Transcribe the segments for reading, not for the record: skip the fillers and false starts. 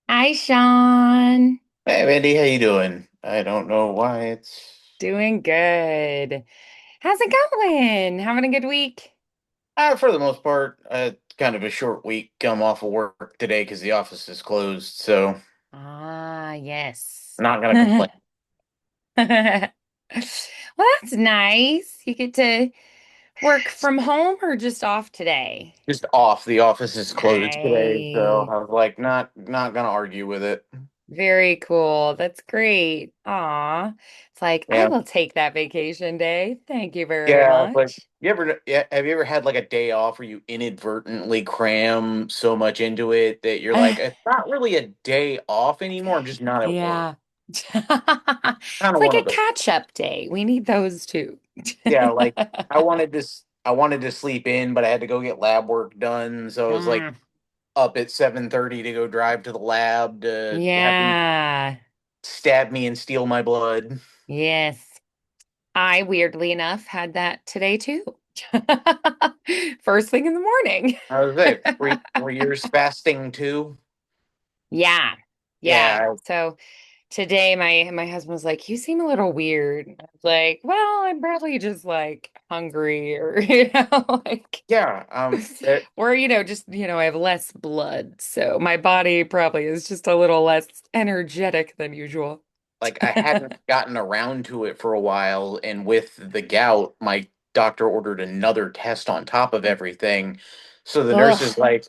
Hi, Sean. Hey, Vandi, how you doing? I don't know why it's Doing good. How's it going? Having a good week? for the most part kind of a short week. I'm off of work today because the office is closed, so Ah, yes. not gonna complain. Well, that's nice. You get to work from home or just off today? Just off. The office is closed today, so Nice. I was like, not gonna argue with it. Very cool. That's great. Aw. It's like, I Yeah, will take that vacation day. Thank you very yeah. It's like much. have you ever had like a day off where you inadvertently cram so much into it that you're like, it's not really a day off anymore. I'm just not at work. Yeah. Kind It's of like one a of those. catch-up day. We need those too. Yeah, like I wanted to sleep in, but I had to go get lab work done. So I was like Mm, up at 7:30 to go drive to the lab to have them yeah. stab me and steal my blood. Yes. I weirdly enough had that today too. First thing in the morning. I was like, were yours fasting too? Yeah. Yeah. Yeah, So today my husband was like, "You seem a little weird." I was like, "Well, I'm probably just like hungry or like yeah. or just, I have less blood, so my body probably is just a little less energetic than usual." Like I hadn't gotten around to it for a while, and with the gout, my doctor ordered another test on top of everything. So the nurse is Ugh. like,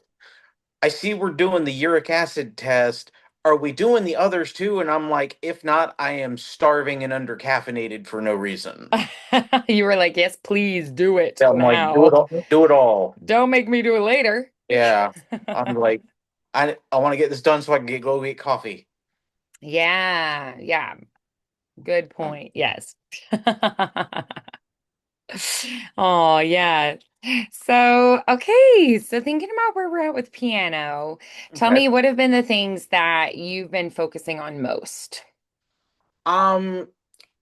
I see we're doing the uric acid test. Are we doing the others too? And I'm like, if not, I am starving and undercaffeinated for no reason. You were like, "Yes, please do it Yeah, I'm like, do it now. all, do it all. Don't make me do it later." Yeah. I'm like, I want to get this done so I can go get coffee. Yeah, yeah. Good Um, point. Yes. Oh, yeah. So, okay. So, thinking about where we're at with piano, tell okay. me what have been the things that you've been focusing on most? Um,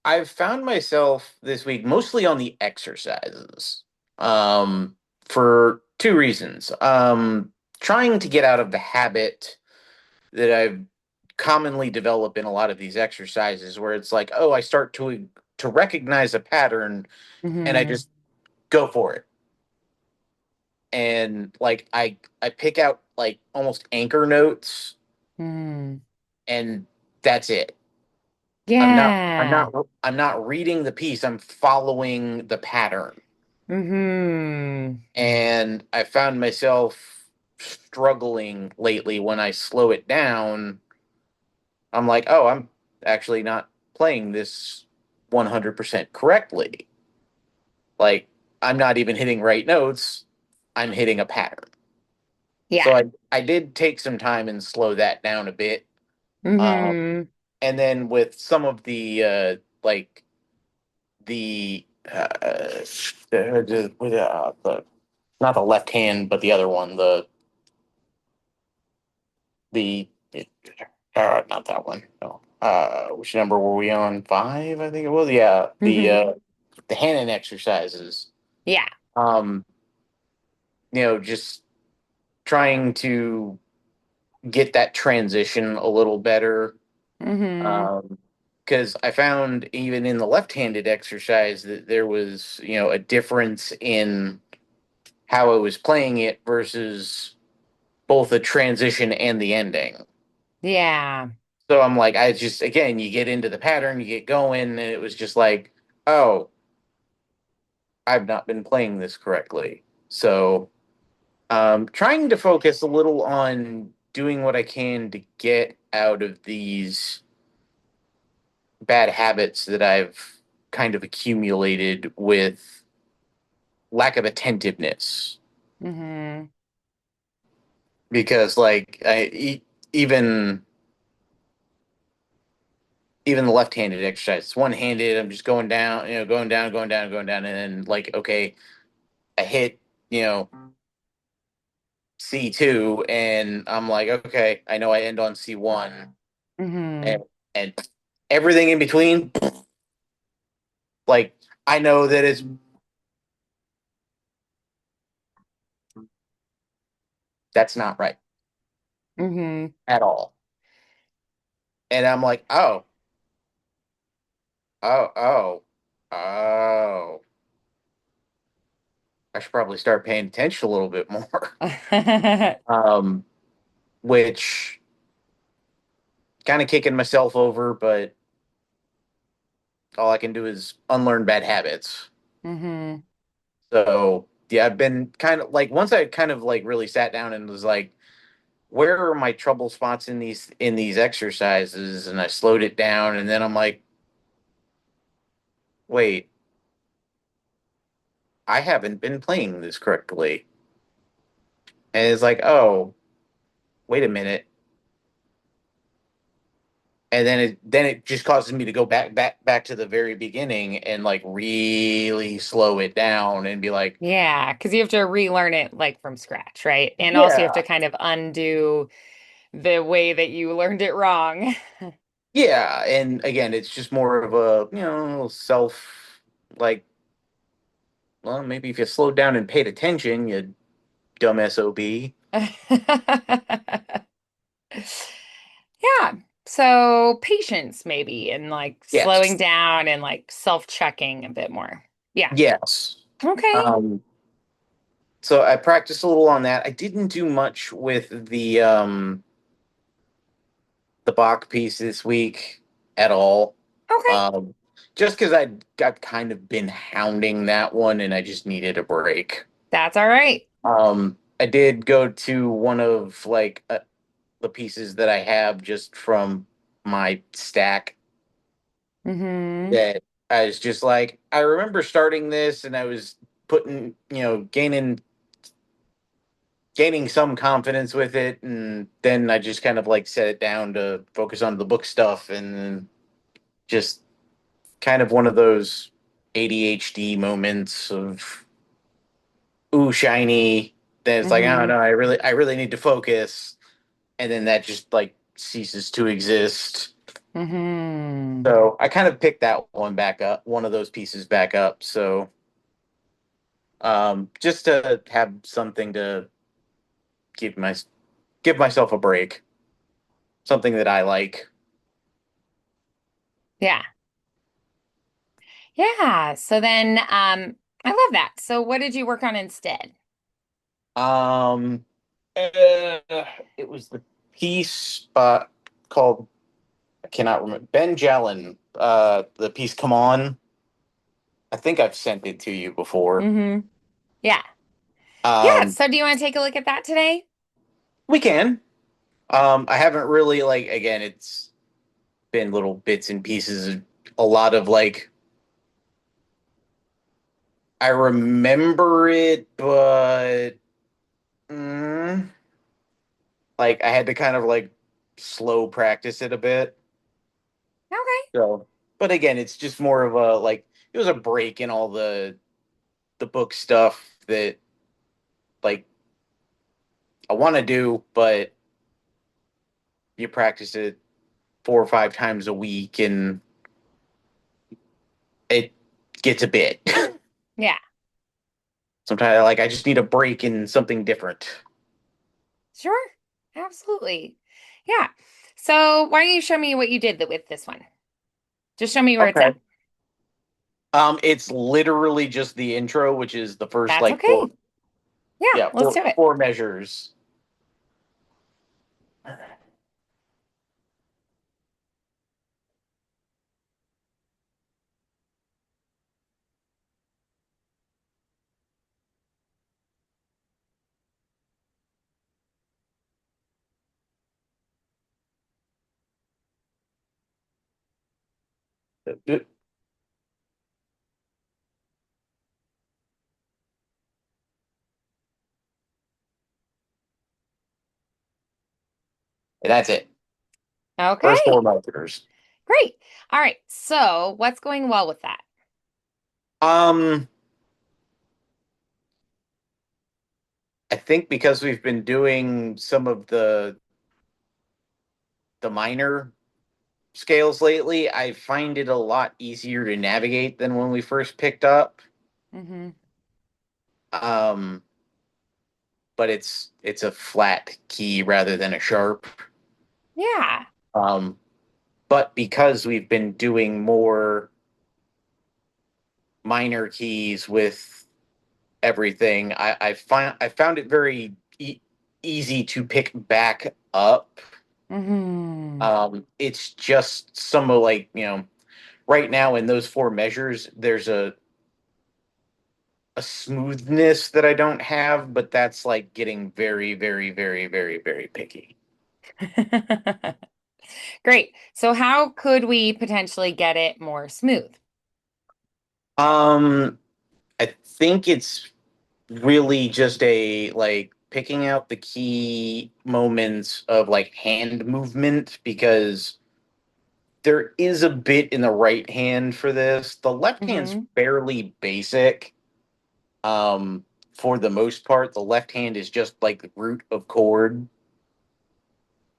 I've found myself this week mostly on the exercises. Um, for two reasons. Trying to get out of the habit that I've commonly develop in a lot of these exercises where it's like, oh, I start to recognize a pattern and I Hmm. just go for it. And like I pick out like almost anchor notes Hmm. and that's it. I'm not I'm Yeah. not I'm not reading the piece, I'm following the pattern. Hmm. And I found myself struggling lately when I slow it down. I'm like, oh, I'm actually not playing this 100% correctly. Like, I'm not even hitting right notes, I'm hitting a pattern. So Yeah. I did take some time and slow that down a bit. Um, Hmm. and then with some of the like the the not the left hand, but the other one, the not that one. No. Which number were we on? Five, I think it was. Yeah, Hmm. the Hannon exercises. Yeah. Um, just trying to get that transition a little better. Hmm. Because I found even in the left-handed exercise that there was, a difference in how I was playing it versus both the transition and the ending. Yeah. So I'm like, I just again, you get into the pattern, you get going, and it was just like, oh, I've not been playing this correctly. So trying to focus a little on doing what I can to get out of these bad habits that I've kind of accumulated with lack of attentiveness. Hmm. Because like even even the left-handed exercise, one-handed, I'm just going down, going down, going down, going down, and then like, okay, I hit, you know, C2, and I'm like, okay, I know I end on C1, Hmm. and everything in between, like I know that that's not right Hmm. at all. And I'm like, oh, oh. I should probably start paying attention a little bit more. Um, which kind of kicking myself over, but all I can do is unlearn bad habits. hmm So yeah, I've been kind of like once I kind of like really sat down and was like, where are my trouble spots in these exercises? And I slowed it down, and then I'm like, wait, I haven't been playing this correctly. And it's like, oh, wait a minute. And then it just causes me to go back to the very beginning and like really slow it down and be like, Yeah, because you have to relearn it like from scratch, right? And also you have to yeah, kind of undo the way that you learned it wrong. yeah. And again, it's just more of a, self like, well, maybe if you slowed down and paid attention, you dumb SOB. Yeah. So patience maybe and like slowing Yes. down and like self-checking a bit more. Yeah. Yes. Okay. Um, so I practiced a little on that. I didn't do much with the Bach piece this week at all. Okay. Um, just because I've kind of been hounding that one and I just needed a break. That's all right. I did go to one of like the pieces that I have just from my stack Mm-hmm. that I was just like, I remember starting this and I was putting, gaining some confidence with it, and then I just kind of like set it down to focus on the book stuff, and just kind of one of those ADHD moments of ooh shiny. Then it's like, oh Mm-hmm. no, I really need to focus, and then that just like ceases to exist. Mm-hmm. So I kind of picked that one back up, one of those pieces back up. So just to have something to give my give myself a break, something that I like. Yeah. Yeah. So then I love that. So what did you work on instead? Um, uh, it was the piece called I cannot remember Ben Jelen. The piece "Come On." I think I've sent it to you before. Mm-hmm. Yeah. Yeah. Um, So do you want to take a look at that today? we can. I haven't really like again. It's been little bits and pieces. A lot of like I remember it, but mm, like I had to kind of like slow practice it a bit. Okay. So, but again, it's just more of a like it was a break in all the book stuff that like I want to do, but you practice it 4 or 5 times a week, and it gets a bit. Yeah. Sometimes like I just need a break in something different. Sure. Absolutely. Yeah. So why don't you show me what you did with this one? Just show me where it's Okay. at. It's literally just the intro, which is the first That's like four, okay. Yeah, yeah, let's do it. four measures. That's it. First Okay. 4 measures. Great. All right. So what's going well with that? Um, I think because we've been doing some of the minor scales lately, I find it a lot easier to navigate than when we first picked up. Mm-hmm. Um, but it's a flat key rather than a sharp. Yeah. Um, but because we've been doing more minor keys with everything, I found it very easy to pick back up. Hmm. It's just some of like, right now in those four measures, there's a smoothness that I don't have, but that's like getting very, very, very, very, very picky. Great. So how could we potentially get it more smooth? Um, I think it's really just a like picking out the key moments of like hand movement because there is a bit in the right hand for this. The left hand's Hmm. fairly basic. For the most part, the left hand is just like the root of chord.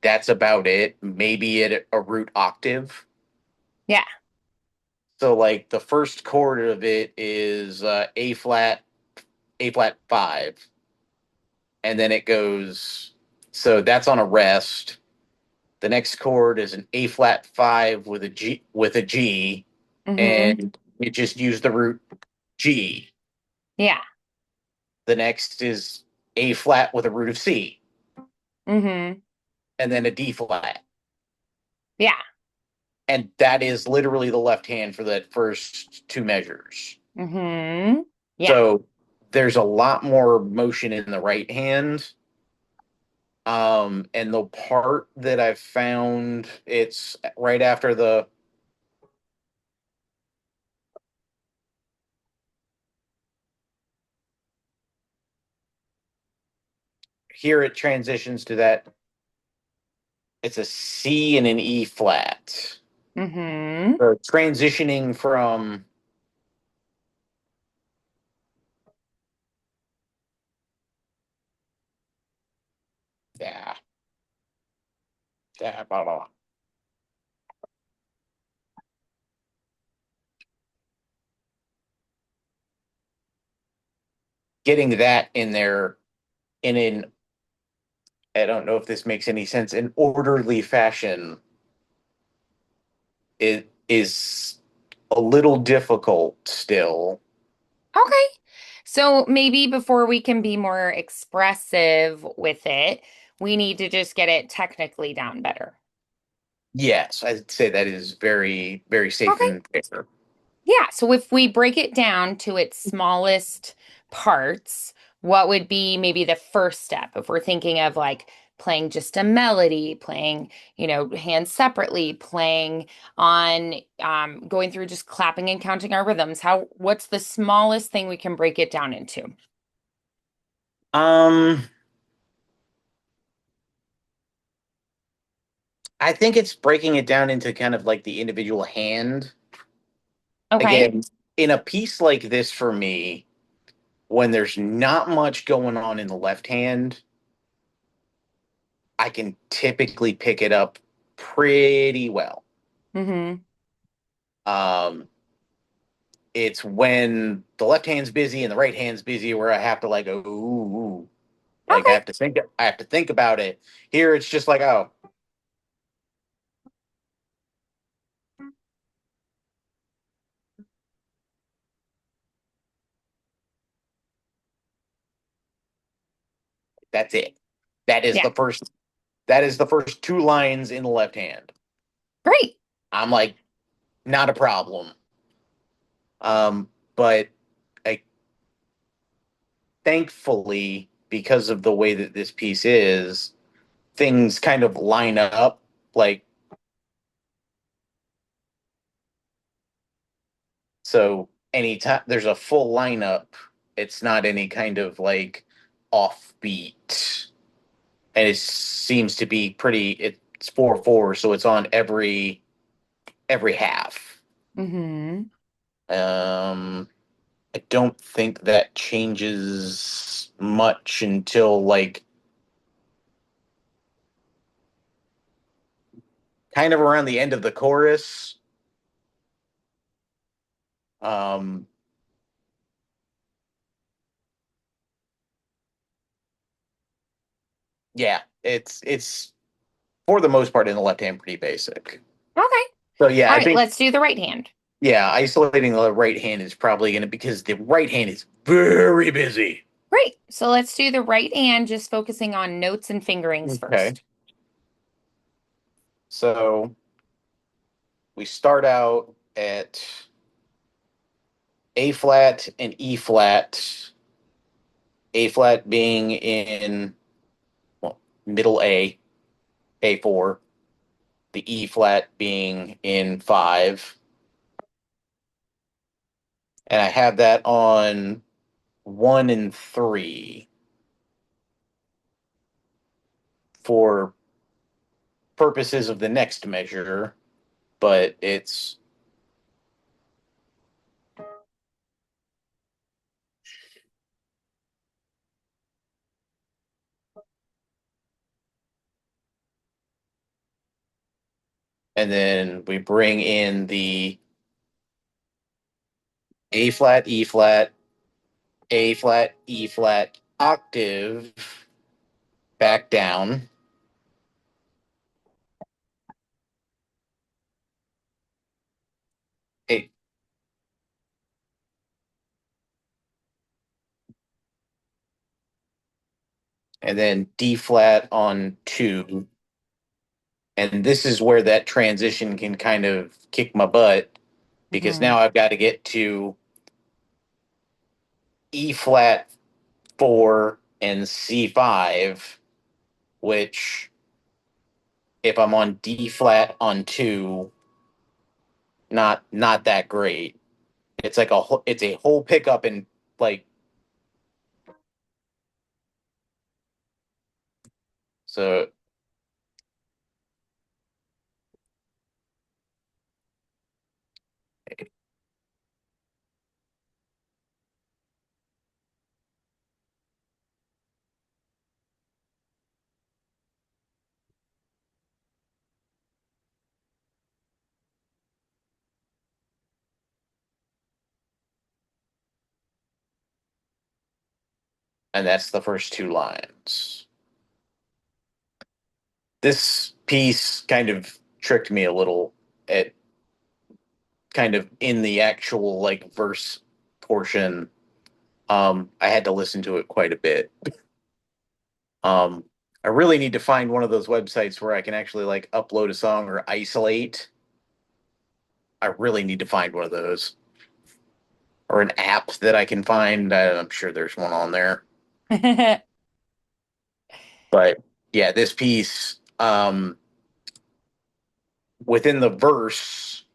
That's about it. Maybe at a root octave. Yeah. So like the first chord of it is A flat five, and then it goes. So that's on a rest. The next chord is an A flat five with a G, Hmm. and you just use the root G. Yeah. The next is A flat with a root of C, Hmm. and then a D flat. Yeah. And that is literally the left hand for that first two measures. Hmm. Yeah. So there's a lot more motion in the right hand. And the part that I've found, it's right after the here it transitions to that. It's a C and an E flat. Hmm. So transitioning from yeah, yeah, blah, blah, blah. Getting that in there in an I don't know if this makes any sense, an orderly fashion it is a little difficult still. Okay. So maybe before we can be more expressive with it, we need to just get it technically down better. Yes, I'd say that is very, very safe Okay. and fair. Yeah. So if we break it down to its smallest parts, what would be maybe the first step if we're thinking of like playing just a melody, playing, hands separately, playing on going through just clapping and counting our rhythms? What's the smallest thing we can break it down into? Um, I think it's breaking it down into kind of like the individual hand. Okay. Again, in a piece like this for me, when there's not much going on in the left hand, I can typically pick it up pretty well. Mm-hmm. Um, it's when the left hand's busy and the right hand's busy where I have to like ooh, like Okay. I have to think about it. Here it's just like, oh, that's it. That is Yeah. the first that is the first two lines in the left hand. Great. I'm like, not a problem. But I thankfully, because of the way that this piece is, things kind of line up. Like, so anytime there's a full lineup, it's not any kind of like offbeat. And it seems to be it's 4/4, so it's on every half. Mm-hmm. Um I don't think that changes much until like kind of around the end of the chorus. Um, yeah, it's for the most part in the left hand pretty basic. Okay. So yeah, All I right, think let's do the right hand. yeah, isolating the right hand is probably going to because the right hand is very busy. Great. So let's do the right hand, just focusing on notes and fingerings Okay. first. So we start out at A flat and E flat. A flat being in well, middle A, A4, the E flat being in 5. And I have that on 1 and 3 for purposes of the next measure, but it's and then we bring in the A flat, E flat, A flat, E flat octave back down. A, and then D flat on 2. And this is where that transition can kind of kick my butt because Hmm. now I've got to get to E flat 4 and C5, which if I'm on D flat on 2, not that great. It's like it's a whole pickup and like so and that's the first 2 lines. This piece kind of tricked me a little at kind of in the actual like verse portion. I had to listen to it quite a bit. Um, I really need to find one of those websites where I can actually like upload a song or isolate. I really need to find one of those or an app that I can find. I'm sure there's one on there. But yeah, this piece within the verse,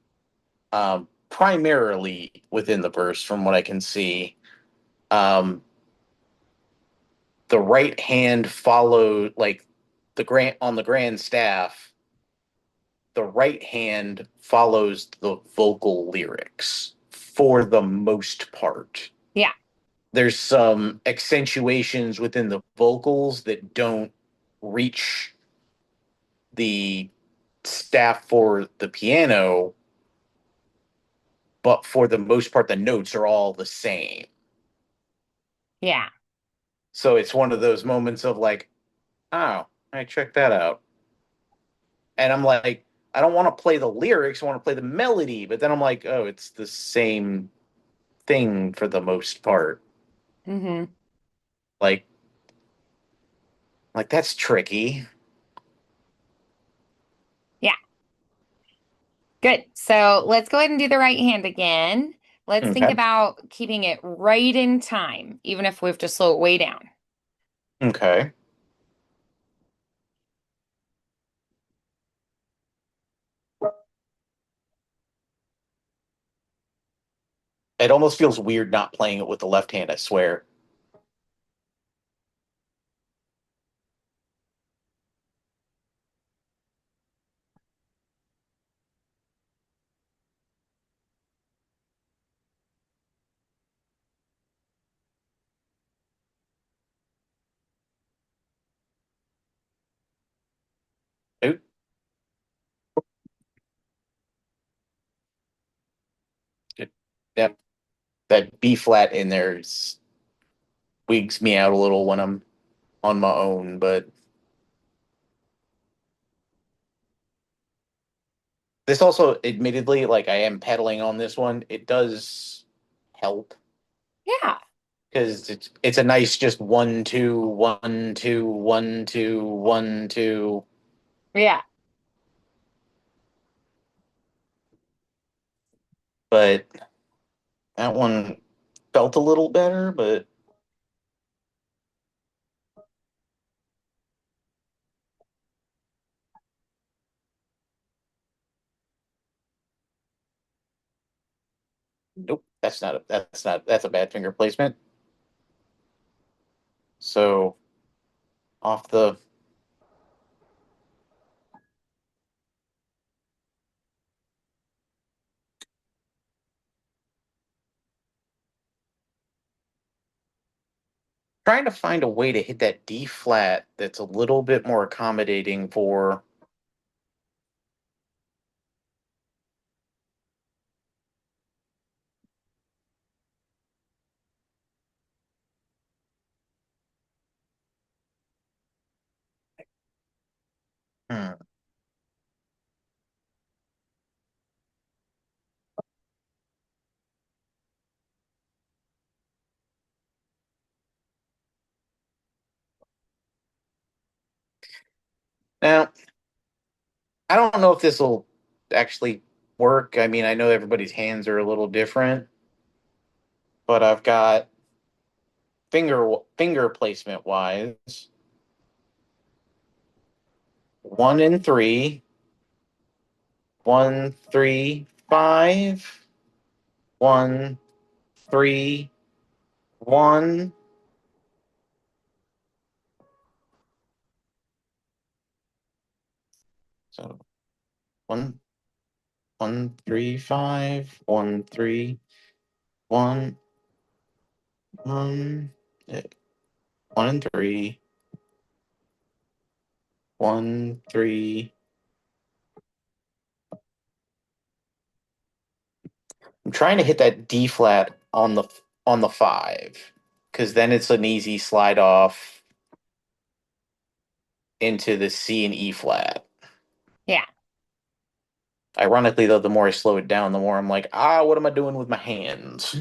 primarily within the verse, from what I can see, um, the right hand followed like the grant on the grand staff. The right hand follows the vocal lyrics for the most part. Yeah. There's some accentuations within the vocals that don't reach the staff for the piano, but for the most part, the notes are all the same. Yeah. So it's one of those moments of like, oh, I checked that out. And I'm like, I don't want to play the lyrics, I want to play the melody, but then I'm like, oh, it's the same thing for the most part. Hmm. Like, that's tricky. Yeah. Good. So let's go ahead and do the right hand again. Let's think Okay. about keeping it right in time, even if we have to slow it way down. Okay. It almost feels weird not playing it with the left hand, I swear. Oop, it, that that B flat in there wigs me out a little when I'm on my own, but This also, admittedly, like I am pedaling on this one, it does help Yeah. because it's a nice just 1 2 1 2 1 2 1 2. Yeah. But that one felt a little better, but nope, that's a bad finger placement. So off the trying to find a way to hit that D flat that's a little bit more accommodating for. Hmm. Now, I don't know if this will actually work. I mean, I know everybody's hands are a little different, but I've got finger placement wise, 1 and 3, 1 3 5, 1 3 1. So 1 1 3 5, 1 3 1 eh, 1 and 3, 1 3. I'm trying to hit that D flat on the 5 because then it's an easy slide off into the C and E flat. Yeah. Ironically, though, the more I slow it down, the more I'm like, what am I doing with my hands?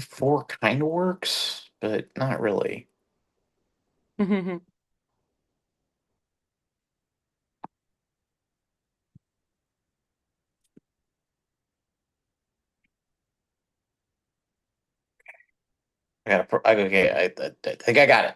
Four kind of works, but not really. Okay, I think I got it.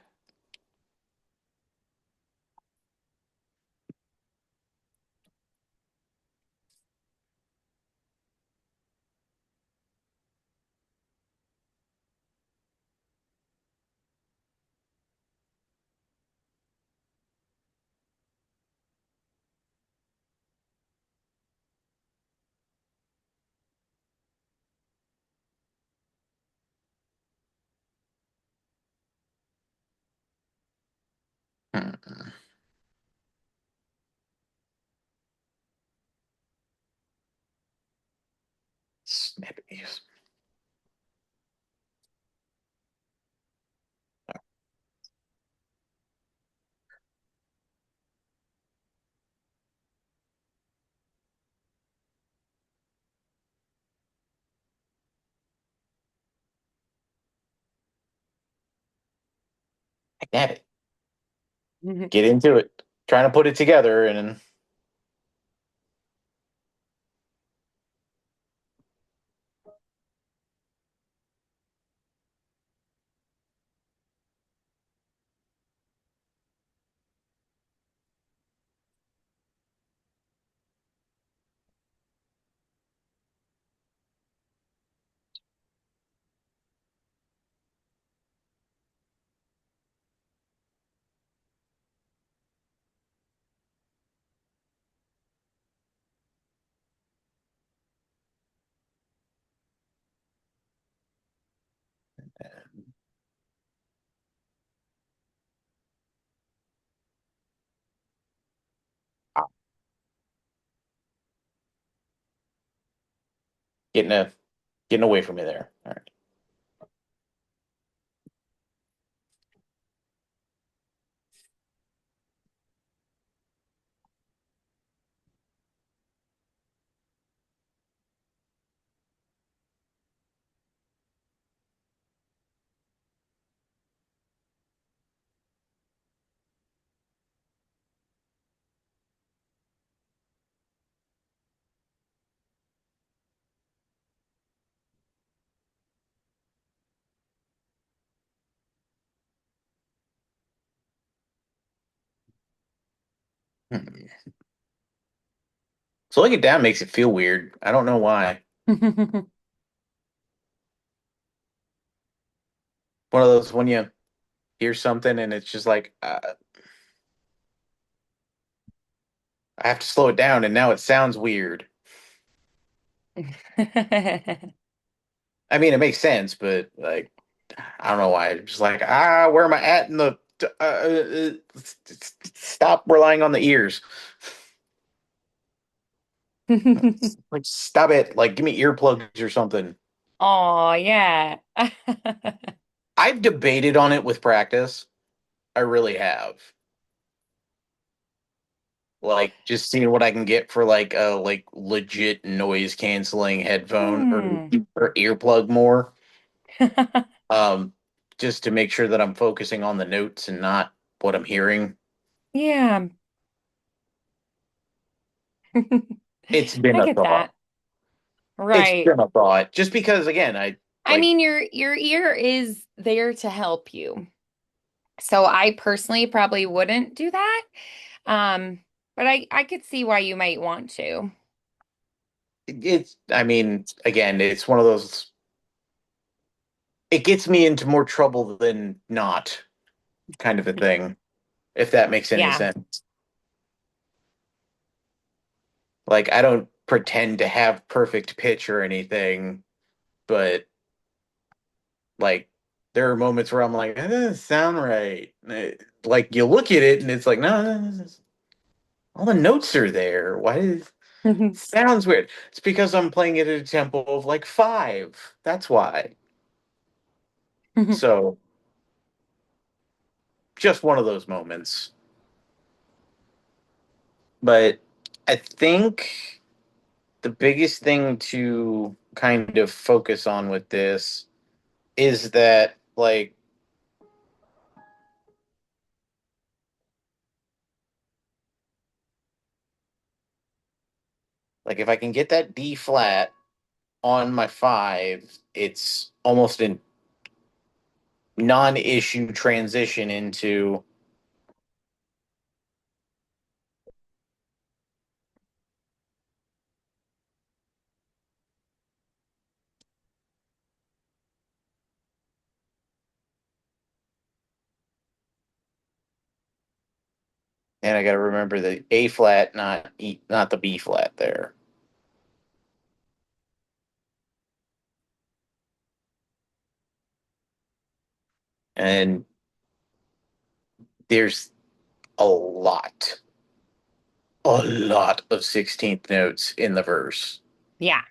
Hmm. Snappies. Nab it. Get into it. Trying to put it together, and Getting a getting away from me there. All right. Slowing it down makes it feel weird. I don't know why. One of those when you hear something and it's just like I have to slow it down, and now it sounds weird. I mean, it makes sense, but like, I don't know why. I'm just like, where am I at in the? Stop relying on the ears. Like, stop it. Like, give me earplugs or something. Oh, yeah. I've debated on it with practice. I really have. Like, just seeing what I can get for like a like legit noise canceling headphone Hmm. or earplug more. Um, just to make sure that I'm focusing on the notes and not what I'm hearing. Yeah. It's been I a get thought. that. It's Right. been a thought. Just because, again, I I like mean, your ear is there to help you. So I personally probably wouldn't do that. But I could see why you might want to. it's. I mean, again, it's one of those. It gets me into more trouble than not, kind of a thing. If that makes any Yeah. sense. Like, I don't pretend to have perfect pitch or anything, but like, there are moments where I'm like, that doesn't sound right. Like, you look at it and it's like, no, all the notes are there. Why is sounds weird? It's because I'm playing it at a tempo of like five. That's why. So just one of those moments. But I think the biggest thing to kind of focus on with this is that like if I can get that D flat on my five, it's almost a non-issue transition into and I got to remember the A flat, not the B flat there. And there's a lot of 16th notes in the verse. Yeah.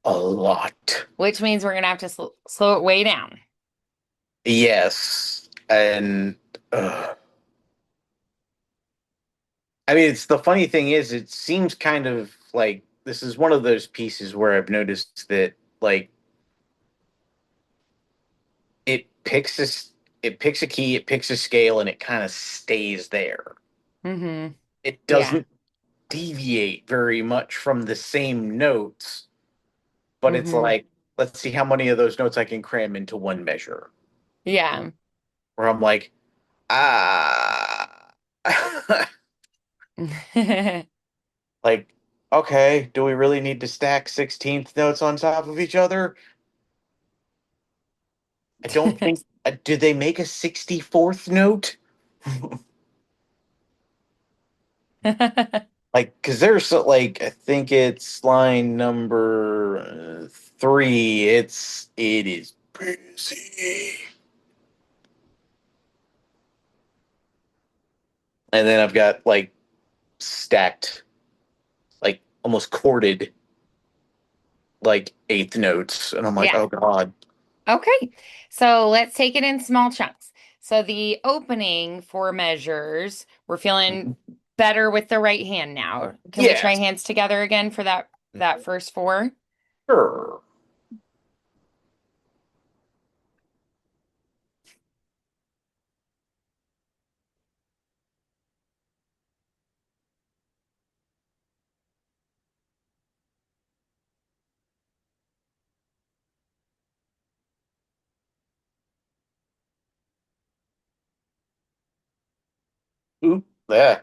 A lot. Which means we're gonna have to slow it way down. Yes. And I mean, it's the funny thing is, it seems kind of like this is one of those pieces where I've noticed that like it picks a it picks a key, it picks a scale, and it kind of stays there. Hmm. It Yeah. doesn't deviate very much from the same notes, but it's Hmm. like, let's see how many of those notes I can cram into one measure. Yeah. Where I'm like, ah, like, okay, do we really need to stack 16th notes on top of each other? I don't think. Did they make a 64th note? Like, because there's like, I think it's line number three. It is busy. And then I've got like stacked, like almost corded like eighth notes, and I'm like, Yeah. oh God. Okay. So let's take it in small chunks. So the opening four measures, we're feeling better with the right hand now. Can we try Yes, hands together again for that first four? sure. Ooh, yeah.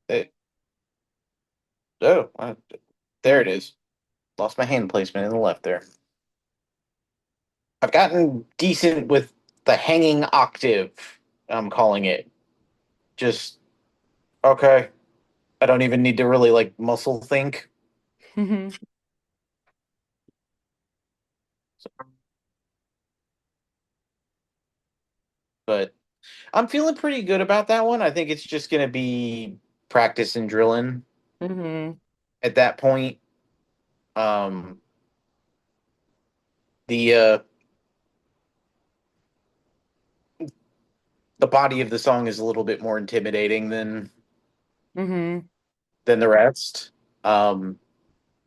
It, oh, there it is. Lost my hand placement in the left there. I've gotten decent with the hanging octave, I'm calling it. Just, okay. I don't even need to really like muscle think. Hmm. But I'm feeling pretty good about that one. I think it's just going to be practice and drilling Hmm. at that point. Um, the the body of the song is a little bit more intimidating Hmm. than the rest. Um,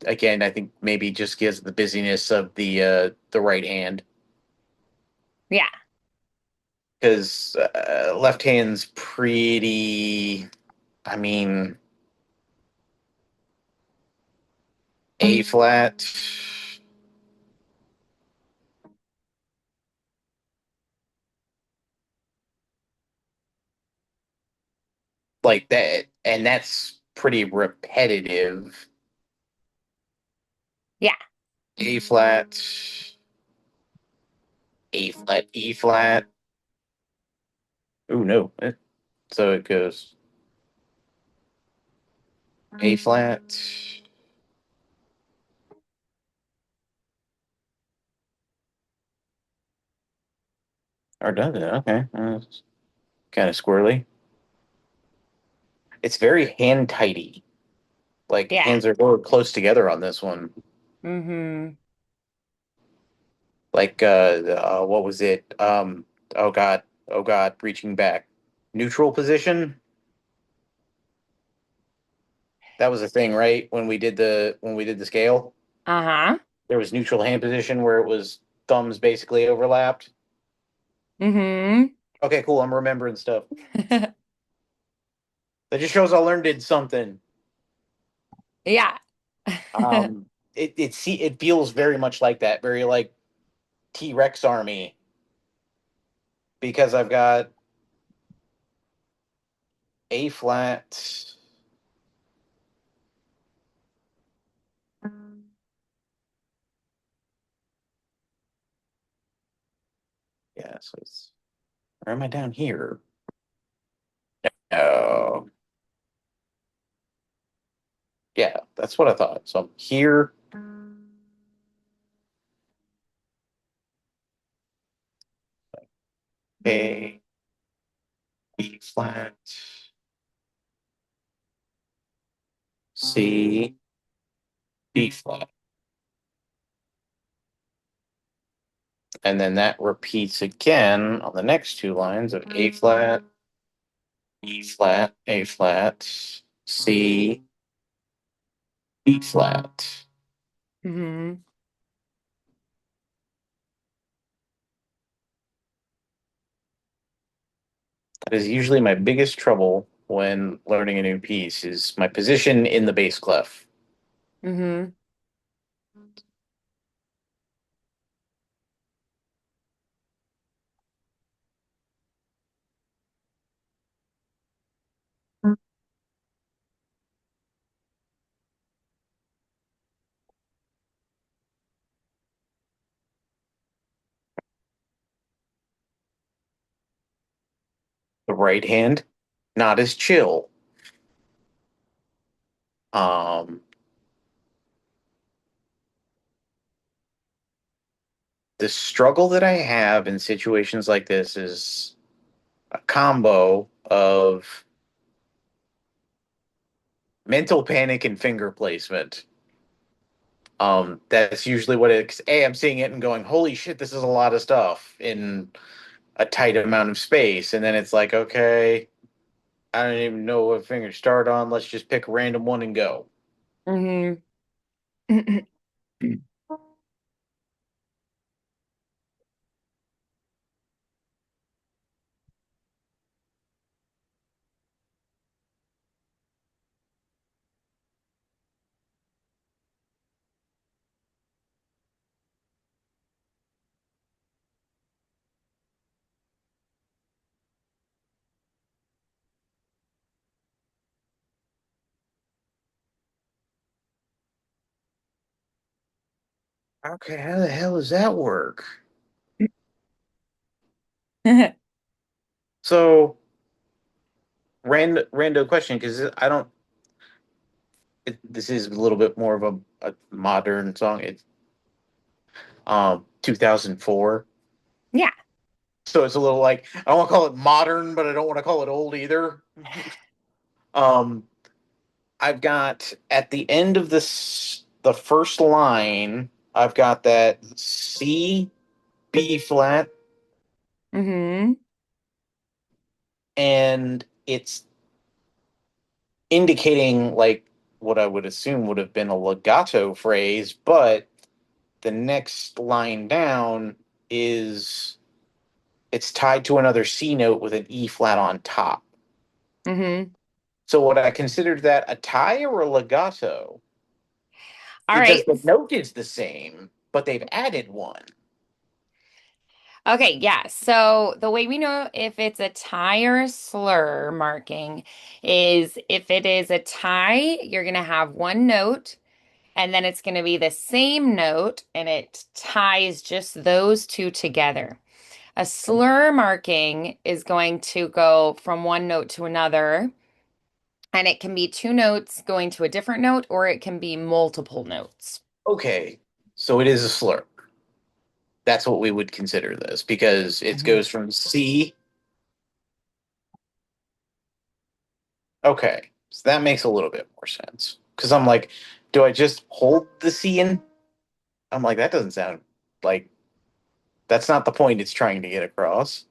Again, I think maybe just gives the busyness of the right hand Yeah. because left hand's pretty. I mean, A flat, like that, and that's pretty repetitive. Yeah. A flat, A flat, E flat. Oh no! So it goes A flat. Or does it? Okay, kind of squirrely. It's very hand tighty. Like Yeah. hands are more close together on this one. Hmm. Like what was it? Oh God, reaching back. Neutral position. That was a thing, right? When we did the scale, Uh-huh. there was neutral hand position where it was thumbs basically overlapped. Hmm. Okay, cool. I'm remembering stuff. That just shows I learned did something. Yeah. It feels very much like that, very like T Rex army because I've got A flat. Yeah, so it's where am I down here? Oh, yeah, that's what I thought. So I'm here, A, B flat, C, B flat. And then that repeats again on the next two lines of A flat, E flat, A flat, C, B flat. Hmm. That is usually my biggest trouble when learning a new piece is my position in the bass clef. Hmm. The right hand, not as chill. Um, the struggle that I have in situations like this is a combo of mental panic and finger placement. That's usually what it's. A, I'm seeing it and going, "Holy shit, this is a lot of stuff in a tight amount of space." And then it's like, okay, I don't even know what finger to start on. Let's just pick a random one and go. Hmm. Okay, how the hell does that work? So, random question because I don't. This is a little bit more of a modern song. It's 2004. Yeah. So it's a little like I don't want to call it modern, but I don't want to call it old either. Um, I've got at the end of the first line, I've got that C B flat, Hmm. and it's indicating like what I would assume would have been a legato phrase, but the next line down is it's tied to another C note with an E flat on top. Hmm. So would I consider that a tie or a legato? All Because right. the note is the same, but they've added one. Okay, yeah. So the way we know if it's a tie or a slur marking is if it is a tie, you're going to have one note and then it's going to be the same note and it ties just those two together. A slur marking is going to go from one note to another, and it can be two notes going to a different note, or it can be multiple notes. Okay, so it is a slur. That's what we would consider this because it Mhm. goes from C. Okay, so that makes a little bit more sense. Because I'm like, do I just hold the C in? I'm like, that doesn't sound like that's not the point it's trying to get across.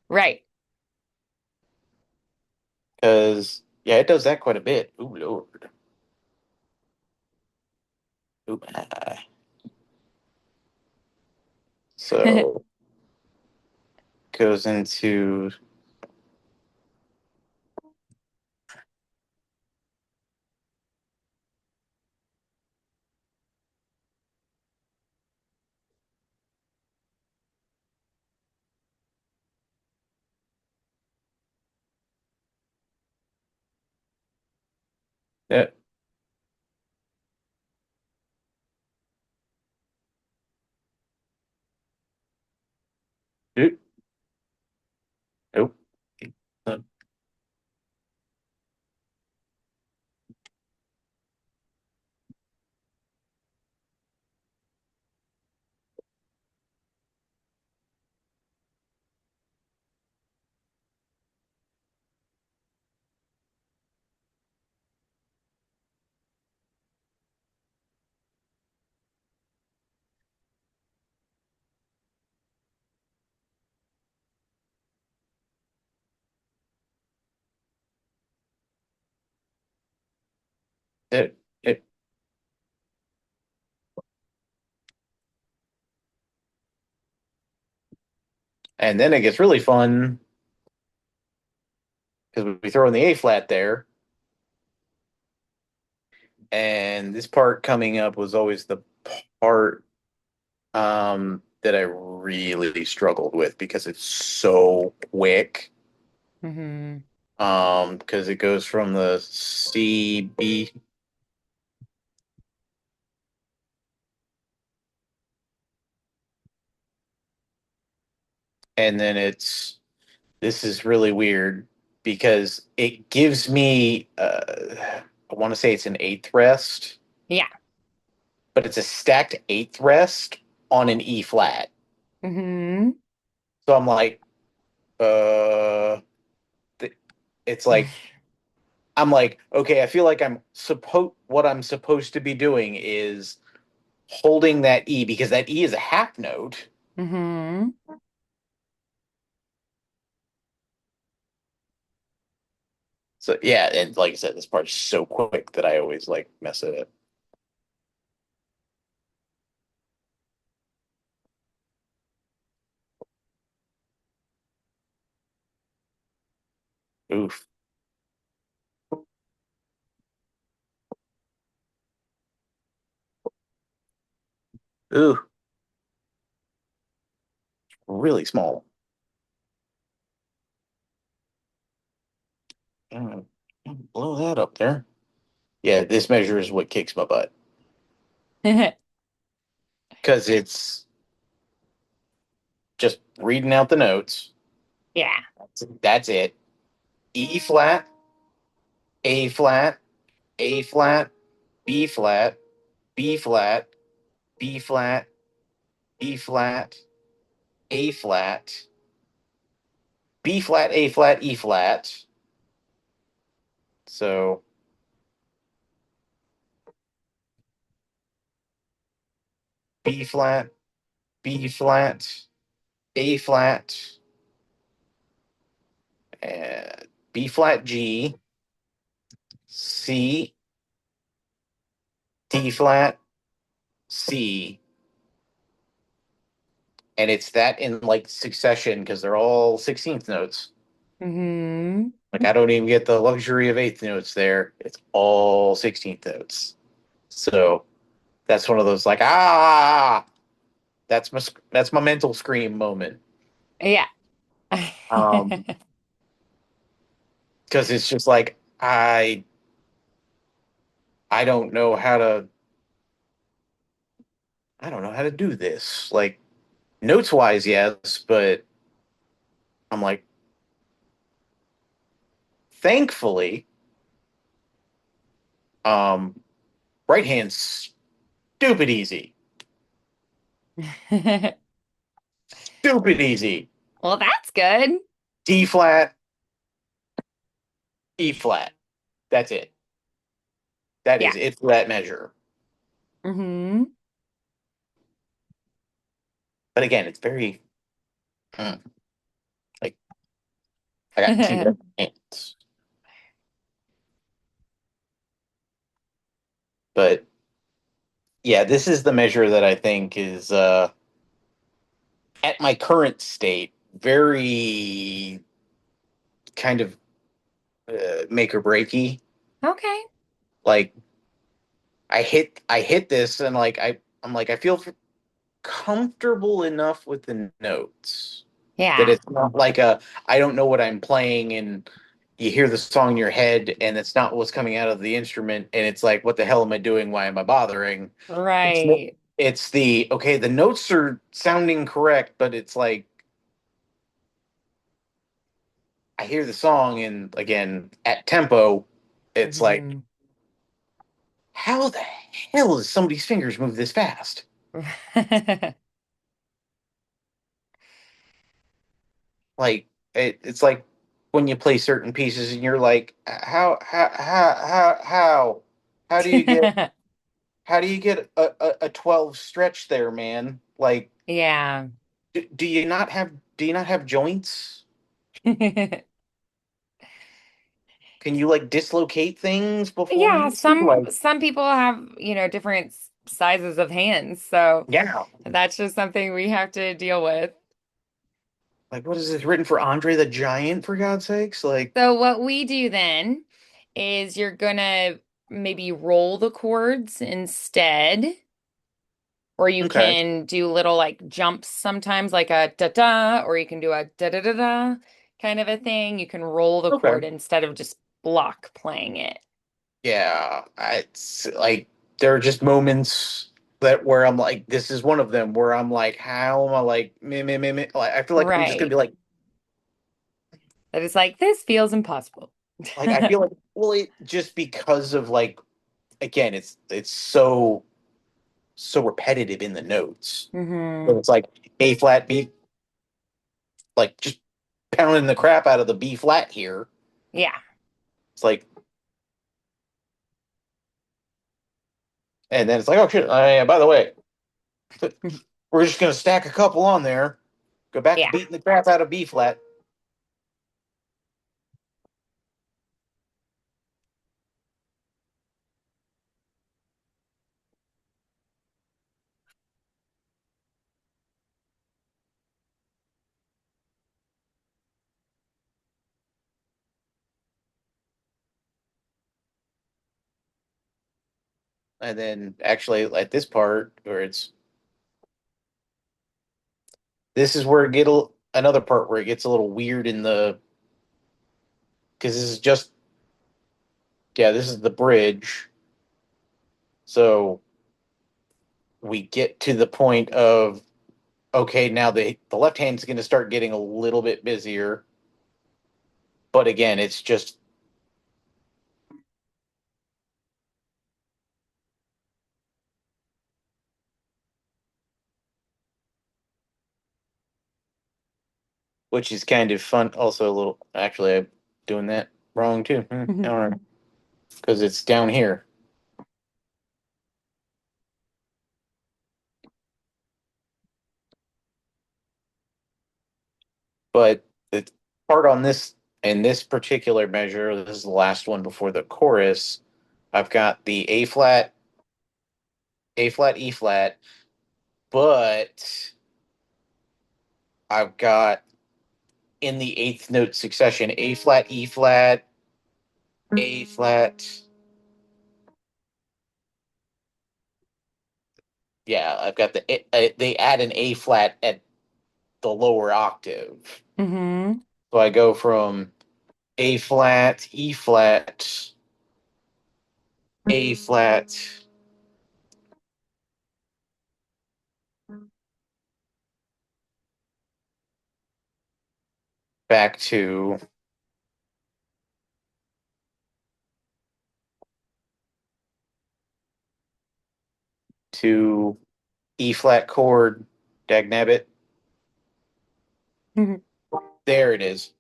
Right. Because yeah, it does that quite a bit. Ooh Lord. Ooh, so goes into yeah, oop, nope. It, it, and then it gets really fun because we throw in the A flat there, and this part coming up was always the part that I really struggled with because it's so quick. Hmm. Because it goes from the C B, and then it's this is really weird because it gives me I want to say it's an eighth rest, Yeah. but it's a stacked eighth rest on an E flat. Hmm. So I'm like, uh, it's like I'm like, okay, I feel like what I'm supposed to be doing is holding that E because that E is a half note. Hmm. So yeah, and like I said, this part's so quick that I always like mess it up. Oof. Ooh, really small. Mm, Blow that up there. Yeah, this measure is what kicks my butt because it's just reading out the notes. Yeah. That's it. E flat, A flat, A flat, B flat, B flat, B flat, B flat, A flat, B flat, A flat, E flat. So B flat, B flat, A flat, B flat G, C, D flat, C, and it's that in like succession because they're all 16th notes. Hmm. Like I don't even get the luxury of eighth notes there. It's all 16th notes. So that's one of those like that's my mental scream moment. Yeah. Um, because it's just like I don't know how to I don't know how to do this. Like notes wise, yes, but I'm like thankfully, um, right hand's stupid easy. Stupid easy. Well, that's good. D flat, E flat. That's it. That Yeah. is it for that measure. Hmm. But again, it's very mm, like I got two hands. But yeah, this is the measure that I think is at my current state very kind of make or breaky. Okay. Like I hit this and like I'm like I feel comfortable enough with the notes that Yeah. it's not like a I don't know what I'm playing and you hear the song in your head and it's not what's coming out of the instrument and it's like what the hell am I doing? Why am I bothering? Right. It's the okay, the notes are sounding correct, but it's like I hear the song and again at tempo, it's like Hmm. how the hell does somebody's fingers move this fast? Like it's like when you play certain pieces and you're like, how do you get a 12 stretch there, man? Like, Yeah. do you not have joints? Can you like dislocate things before Yeah, you like some people have, different sizes of hands, so yeah. that's just something we have to deal with. Like what is this written for Andre the Giant for God's sakes? Like So what we do then is you're gonna maybe roll the chords instead, or you okay, can do little like jumps sometimes, like a da da, or you can do a da da da da kind of a thing. You can roll the okay. chord instead of just block playing it. Yeah, it's like there are just moments that where I'm like, this is one of them where I'm like, how am I like, meh. Like, I feel like I'm just gonna be Right. That is like, this feels impossible. I feel like, well, it just because of like, again, it's so repetitive in the notes. Hmm. So it's like A flat, B. like just pounding the crap out of the B flat here. Yeah. It's like, and then it's like, oh shit! By the way, we're just gonna stack a couple on there. Go back to Yeah. beating the crap out of B flat. And then actually at this part where it's this is where it another part where it gets a little weird in the because this is just yeah, this is the bridge. So we get to the point of okay, now the left hand's going to start getting a little bit busier, but again, it's just which is kind of fun. Also, a little actually, I'm doing that wrong too. I don't know because it's down here, but the part on this in this particular measure, this is the last one before the chorus. I've got the A flat, E flat, but I've got in the eighth note succession A flat, E flat, A flat. Yeah, I've got they add an A flat at the lower octave. Mm-hmm. So I go from A flat, E flat, A flat, back to E flat chord, dagnabbit. Mm-hmm. There it is.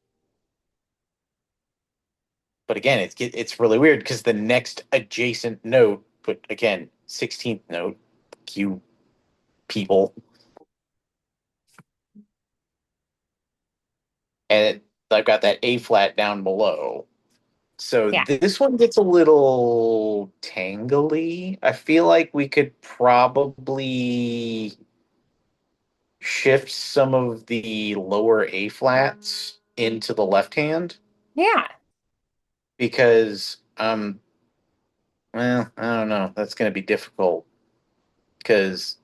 But again, it's really weird because the next adjacent note, but again, 16th note, Q people, and I've got that A flat down below. So Yeah. this one gets a little tangly. I feel like we could probably shift some of the lower A flats into the left hand Yeah. because well, I don't know. That's going to be difficult because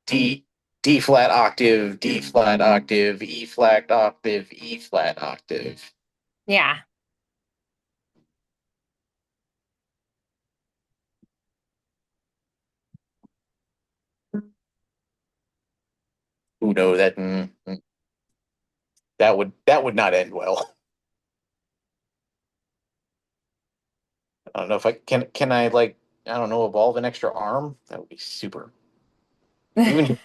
D D flat octave, D flat octave, E flat octave, E flat octave. Yeah. Who knows that that would not end well. I don't know if I can I like I don't know evolve an extra arm. That would be super. Even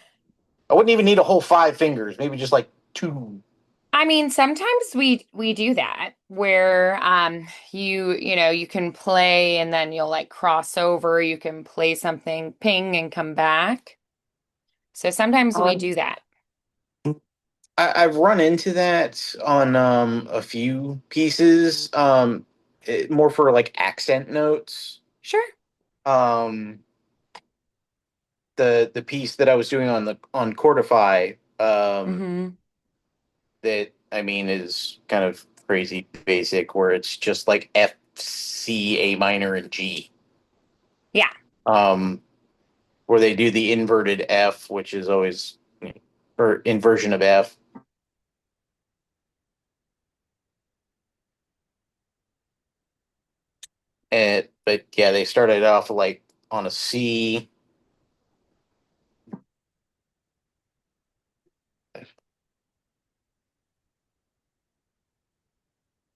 I wouldn't even need a whole five fingers. Maybe just like two. I mean, sometimes we do that where you can play and then you'll like cross over, you can play something, ping and come back. So sometimes we Um, do that. I've run into that on a few pieces. More for like accent notes. Sure. Um, the piece that I was doing on Cordify, Hmm. that I mean is kind of crazy basic, where it's just like F, C, A minor, and G. Yeah. Um, where they do the inverted F, which is always or inversion of F. And but yeah, they started off like on a C.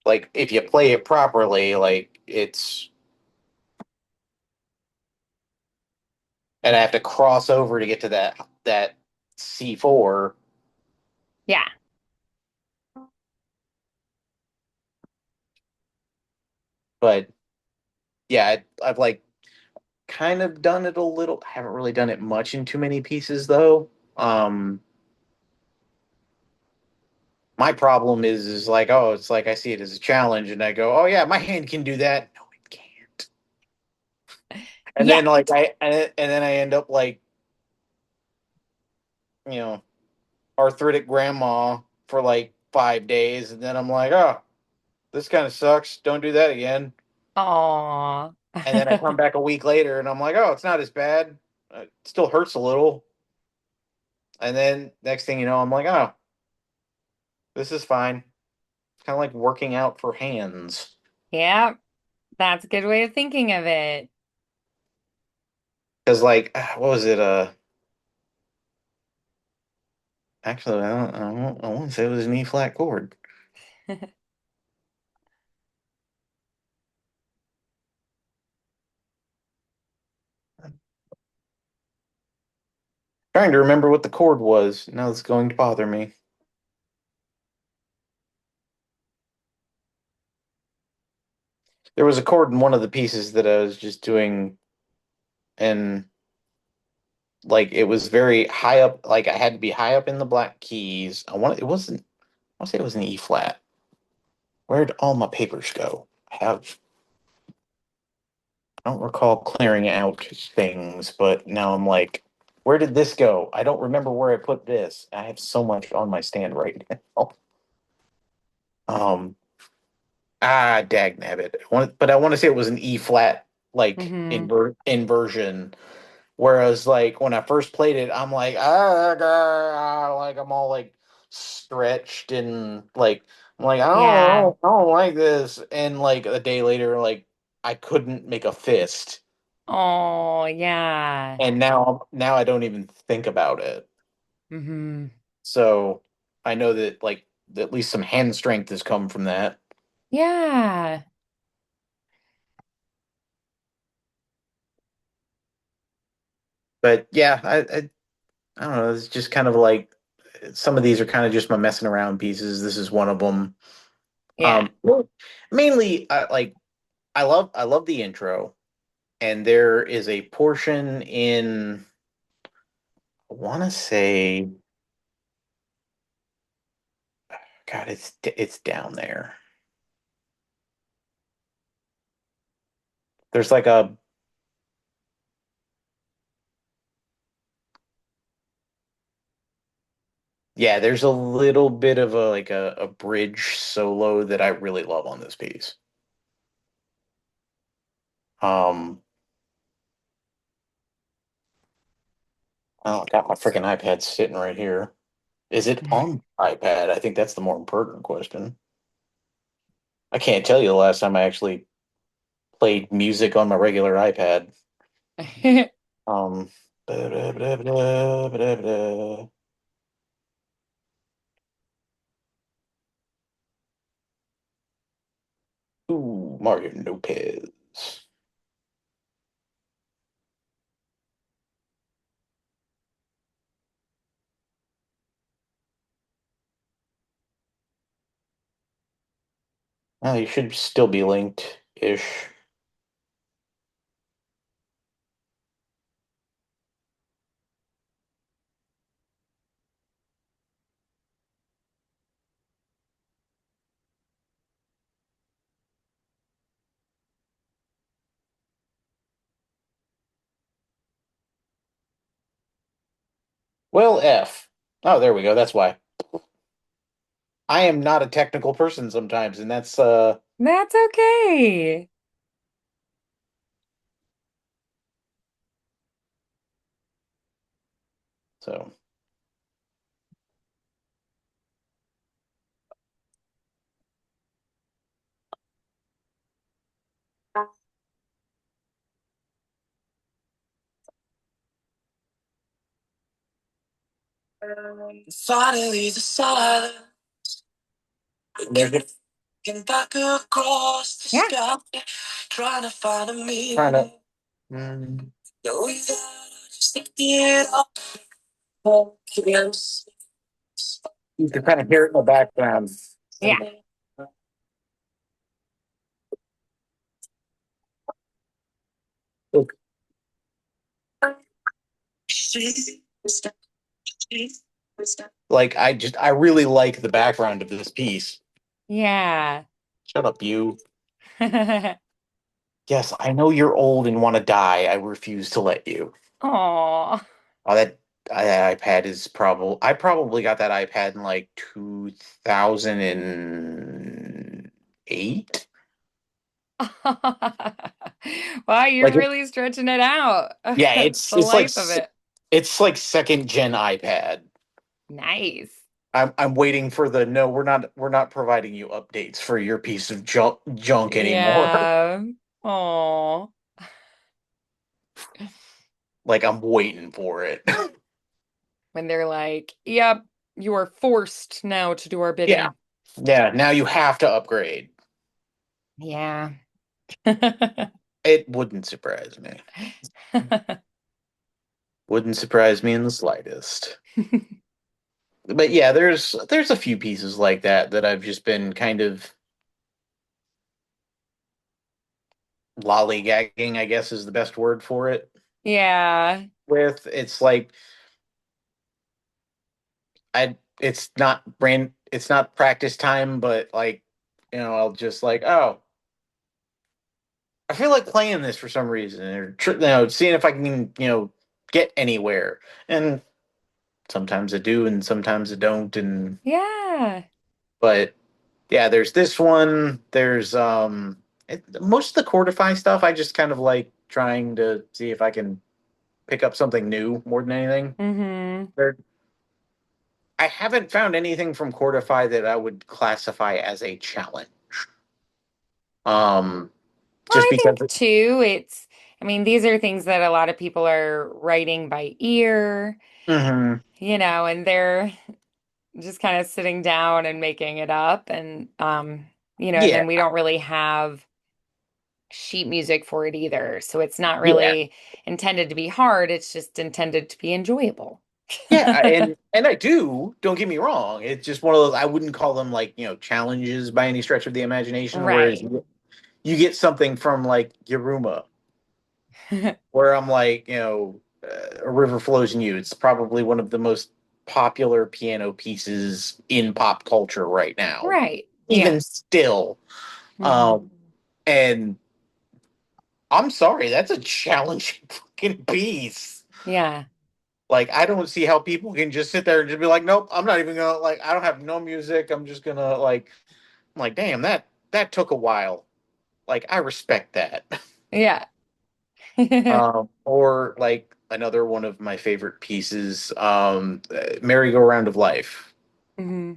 Like if you play it properly, like it's and I have to cross over to get to that C4. Yeah. But yeah, I've like kind of done it a little. I haven't really done it much in too many pieces though. Um, my problem is like, oh, it's like I see it as a challenge, and I go, oh yeah, my hand can do that. No, it can't. And Yeah. then like and then I end up like you know arthritic grandma for like 5 days, and then I'm like, oh, this kind of sucks. Don't do that again. Aw. And then I come back a week later, and I'm like, oh, it's not as bad. It still hurts a little. And then next thing you know, I'm like, oh, this is fine. It's kind of like working out for hands. Yeah, that's a good way of thinking of it. Because like, what was it? Actually, I won't say it was an E flat chord. Trying to remember what the chord was. Now it's going to bother me. There was a chord in one of the pieces that I was just doing, and like it was very high up. Like I had to be high up in the black keys. I want it wasn't. I want to say it was an E flat. Where'd all my papers go? I don't recall clearing out things, but now I'm like, where did this go? I don't remember where I put this. I have so much on my stand right now. Um, dag nabbit. But I want to say it was an E flat, like Hmm. inversion. Whereas, like when I first played it, I'm like, like I'm all like stretched and like I'm like Yeah. I don't like this. And like a day later, like I couldn't make a fist. Oh, yeah. And now I don't even think about it. Hmm. So I know that like at least some hand strength has come from that. Yeah. But yeah, I don't know. It's just kind of like some of these are kind of just my messing around pieces. This is one of them. Yeah. Well, mainly like I love the intro, and there is a portion in I want to say God, it's down there. There's like a Yeah, there's a little bit of a like a bridge solo that I really love on this piece. Um, oh, I got my freaking iPad sitting right here. Is it on iPad? I think that's the more important question. I can't tell you the last time I actually played music on my regular iPad. Um, ooh, Mario Lopez. Oh, you should still be linked-ish. Well, F. Oh, there we go. That's why. I am not a technical person sometimes, and that's That's okay. so. Finally, the silence. Never looking back across the Yeah. sky, trying to find a meaning. Trying to. Mm. Knowing that I just lifted it up. Focus. You can kind of hear it in the background. Yeah. Like I really like the background of this piece. Yeah. Shut up, you. Yes, I know you're old and want to die. I refuse to let you. Oh. Oh, that iPad is probably I probably got that iPad in like 2008. Wow, you're Like it, really stretching it out. yeah, The life of it. it's like second gen iPad. Nice. I'm waiting for the no, we're not providing you updates for your piece of junk anymore. Yeah. Oh. Like I'm waiting for it. When they're like, yep, you are forced now to do our Yeah. bidding. Yeah, now you have to upgrade. Yeah. It wouldn't surprise me. Wouldn't surprise me in the slightest. But yeah, there's a few pieces like that that I've just been kind of lollygagging, I guess is the best word for it. Yeah. With it's like it's not practice time, but like I'll just like, oh, I feel like playing this for some reason, or seeing if I can get anywhere. And sometimes I do, and sometimes I don't. And Yeah. but yeah, there's this one. There's most of the Cordify stuff. I just kind of like trying to see if I can pick up something new more than anything. Hmm. There, I haven't found anything from Cordify that I would classify as a challenge. Um, Well, just I because. think too, I mean, these are things that a lot of people are writing by ear, Mhm. and they're just kind of sitting down and making it up. And Yeah, then we don't really have sheet music for it either. So it's not yeah, really intended to be hard. It's just intended to be enjoyable. yeah, and I do. Don't get me wrong. It's just one of those. I wouldn't call them like challenges by any stretch of the imagination. Whereas Right. you get something from like Yaruma, where I'm like, A River Flows in You. It's probably one of the most popular piano pieces in pop culture right now, Right. Yeah. even still. Hmm. Um, and I'm sorry, that's a challenging fucking piece. Yeah. Like, I don't see how people can just sit there and just be like, nope, I'm not even gonna like. I don't have no music. I'm just gonna like. I'm like, damn, that took a while. Like, I respect that. Yeah. Or like another one of my favorite pieces, Merry-Go-Round of Life. Hmm.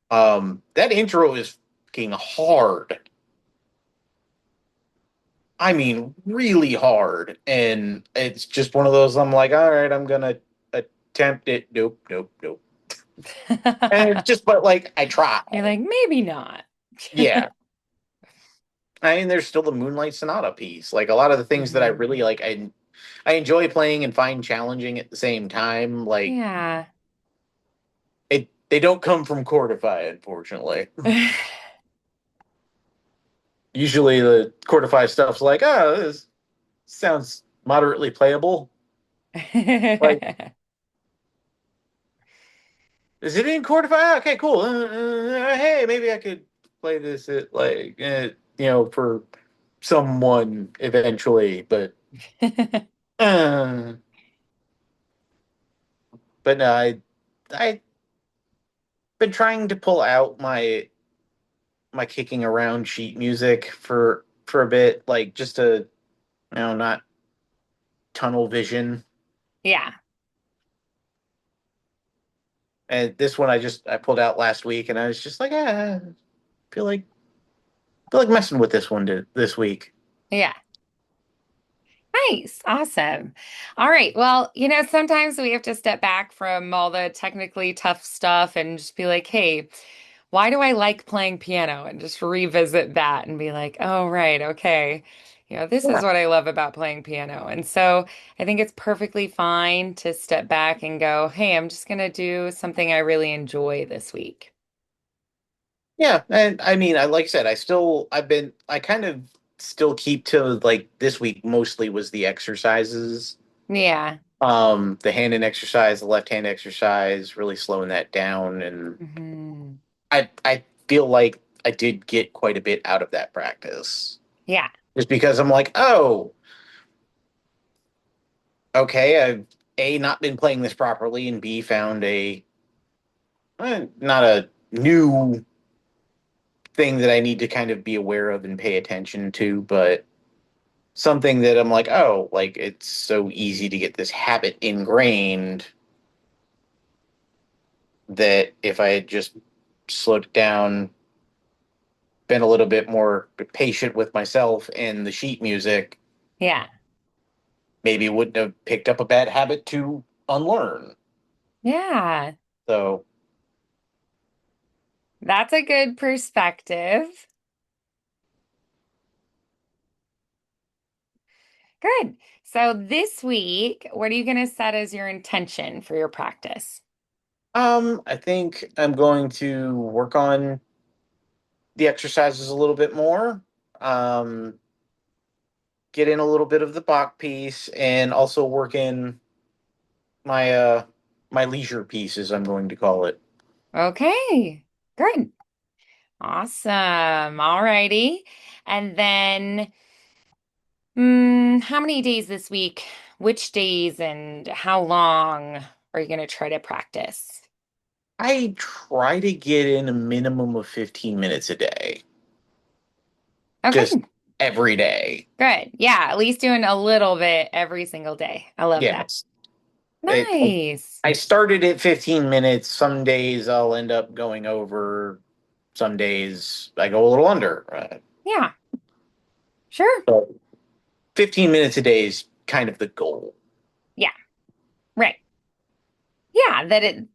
That intro is fucking hard. I mean, really hard. And it's just one of those I'm like, all right, I'm gonna attempt it. Nope, nope, nope. And it's just, but like, I try. You're like, maybe not. Yeah. I mean, there's still the Moonlight Sonata piece. Like a lot of the things that I Hmm. really like, I enjoy playing and find challenging at the same time. Like Yeah. they don't come from Cordify, unfortunately. Usually the Cordify stuff's like, oh, this sounds moderately playable. Like, is it in Cordify? Okay, cool. Hey, maybe I could play this at like, for someone eventually. Uh, but no, I been trying to pull out my kicking around sheet music for a bit, like just to not tunnel vision. Yeah. And this one I pulled out last week, and I was just like, feel like feel like messing with this one this week. Yeah. Nice. Awesome. All right. Well, sometimes we have to step back from all the technically tough stuff and just be like, hey, why do I like playing piano? And just revisit that and be like, oh, right. Okay. This is Yeah. what I love about playing piano. And so I think it's perfectly fine to step back and go, hey, I'm just going to do something I really enjoy this week. Yeah, and I mean, I like I said, I kind of still keep to like this week mostly was the exercises. Yeah. The hand and exercise, the left hand exercise, really slowing that down, and Hmm. I feel like I did get quite a bit out of that practice. Yeah. Just because I'm like, oh, okay, I've A, not been playing this properly, and B, found not a new thing that I need to kind of be aware of and pay attention to, but something that I'm like, oh, like it's so easy to get this habit ingrained that if I had just slowed it down, been a little bit more patient with myself and the sheet music, Yeah. maybe wouldn't have picked up a bad habit to unlearn. Yeah. So, That's a good perspective. Good. So this week, what are you going to set as your intention for your practice? I think I'm going to work on the exercises a little bit more. Um, get in a little bit of the Bach piece and also work in my leisure piece, as I'm going to call it. Okay. Good. Awesome. All righty. And then, how many days this week? Which days and how long are you going to try to practice? I try to get in a minimum of 15 minutes a day, just Okay. every day. Good. Yeah. At least doing a little bit every single day. I love that. Yes. It, Nice. I started at 15 minutes. Some days I'll end up going over. Some days I go a little under. Yeah. Sure. So 15 minutes a day is kind of the goal. Yeah. Right. Yeah.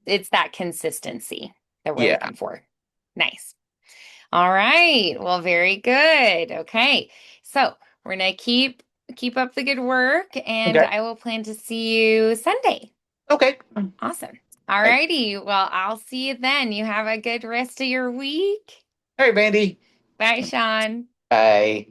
It's that consistency that we're Yeah. looking for. Nice. All right. Well, very good. Okay. So we're gonna keep up the good work, and Okay. I will plan to see you Sunday. Okay. Awesome. All Hey. righty. Well, I'll see you then. You have a good rest of your week. All right, Vandy. Bye, Sean. Bye.